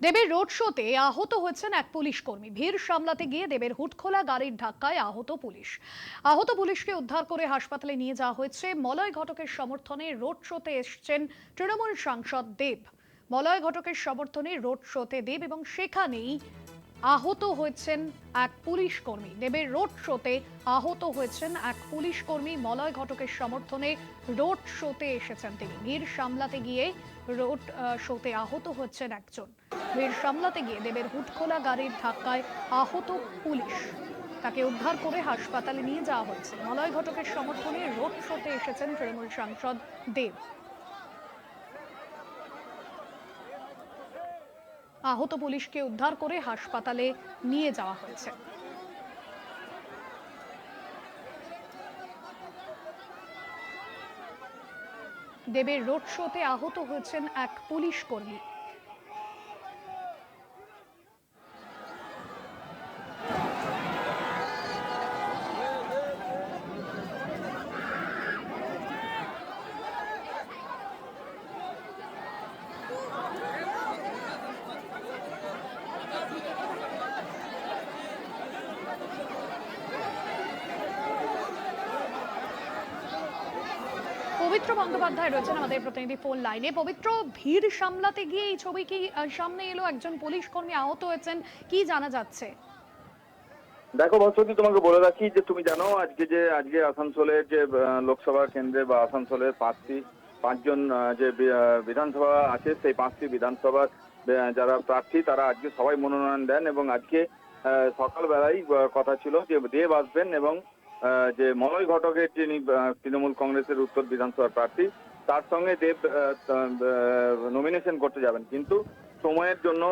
দেবের রোড শোতে আহত হয়েছেন এক পুলিশ কর্মী। ভিড় সামলাতে গিয়ে দেবের হুটখোলা গাড়ির ধাক্কায় আহত পুলিশকে উদ্ধার করে হাসপাতালে নিয়ে যাওয়া হয়েছে। মলয় ঘটকের সমর্থনে রোড শোতে এসছেন তৃণমূল সাংসদ দেব। মলয় ঘটকের সমর্থনে রোড শোতে দেব এবং সেখানেই আহত হয়েছেন এক পুলিশ কর্মী। দেবের রোড শোতে আহত হয়েছেন এক পুলিশ কর্মী। মলয় ঘটকের সমর্থনে রোড শোতে এসেছেন তিনি। ভিড় সামলাতে গিয়ে রোড শোতে আহত হচ্ছেন একজন। ভিড় সামলাতে গিয়ে দেবের হুটখোলা গাড়ির ধাক্কায় আহত পুলিশ, তাকে উদ্ধার করে হাসপাতালে নিয়ে যাওয়া হয়েছে। মলয় ঘটকের সমর্থনে রোড শোতে এসেছেন তৃণমূল সাংসদ দেব। আহত পুলিশকে উদ্ধার করে হাসপাতালে নিয়ে যাওয়া হয়েছে। দেবের রোড শোতে আহত হয়েছেন এক পুলিশ কর্মী। পবিত্র বন্দ্যোপাধ্যায় রয়েছেন আমাদের প্রতিনিধি ফোন লাইনে। পবিত্র, ভিড় সামলাতে গিয়ে এই ছবি কি সামনে এলো? একজন পুলিশ কর্মী আহত হয়েছেন, কি জানা যাচ্ছে? দেখো বসতি, তোমাকে বলে রাখি যে তুমি জানো আজকে আসানসোলের যে লোকসভা কেন্দ্রে বা আসানসোলের পাঁচজন যে বিধানসভা আছে, সেই 5টি বিধানসভার যারা প্রার্থী তারা আজকে সবাই মনোনয়ন দেন এবং আজকে সকালবেলায় কথা ছিল যে দেব আসবেন এবং যে মলয় ঘটকের যিনি তৃণমূল কংগ্রেসের উত্তর বিধানসভার প্রার্থী, তার সঙ্গে দেব নমিনেশন করতে যাবেন, কিন্তু সময়ের জন্য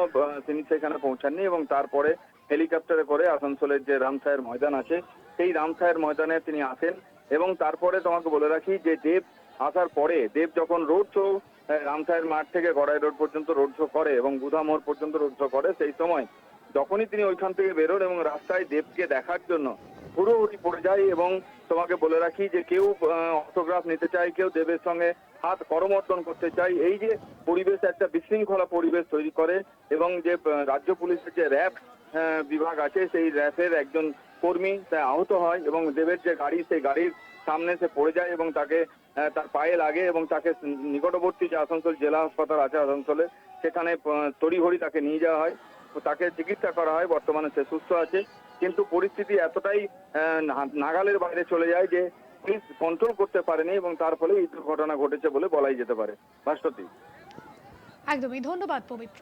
তিনি সেখানে পৌঁছাননি এবং তারপরে হেলিকপ্টারে করে আসানসোলের যে রামসায়ের ময়দান আছে সেই রামসায়ের ময়দানে তিনি আসেন। এবং তারপরে তোমাকে বলে রাখি যে দেব আসার পরে দেব যখন রোড শো রামসায়ের মাঠ থেকে গড়াই রোড পর্যন্ত রোড শো করে এবং বুধা মোড় পর্যন্ত রোড শো করে, সেই সময় যখনই তিনি ওইখান থেকে বেরোন এবং রাস্তায় দেবকে দেখার জন্য হুড়োহুড়ি পড়ে যায় এবং তোমাকে বলে রাখি যে কেউ অটোগ্রাফ নিতে চায়, কেউ দেবের সঙ্গে হাত করমর্দন করতে চায়। এই যে পরিবেশ, একটা বিশৃঙ্খলা পরিবেশ তৈরি করে এবং যে রাজ্য পুলিশের যে র্যাব বিভাগ আছে সেই র্যাবের একজন কর্মী আহত হয় এবং দেবের যে গাড়ি, সেই গাড়ির সামনে সে পড়ে যায় এবং তাকে তার পায়ে লাগে এবং তাকে নিকটবর্তী যে আসানসোল জেলা হাসপাতাল আছে আসানসোলে, সেখানে তড়িঘড়ি তাকে নিয়ে যাওয়া হয়, তাকে চিকিৎসা করা হয়। বর্তমানে সে সুস্থ আছে, কিন্তু পরিস্থিতি এতটাই নাগালের বাইরে চলে যায় যে পুলিশ কন্ট্রোল করতে পারেনি এবং তার ফলে এই দুর্ঘটনা ঘটেছে বলে বলাই যেতে পারে। ভাস্বতী, একদমই, ধন্যবাদ পবিত্র।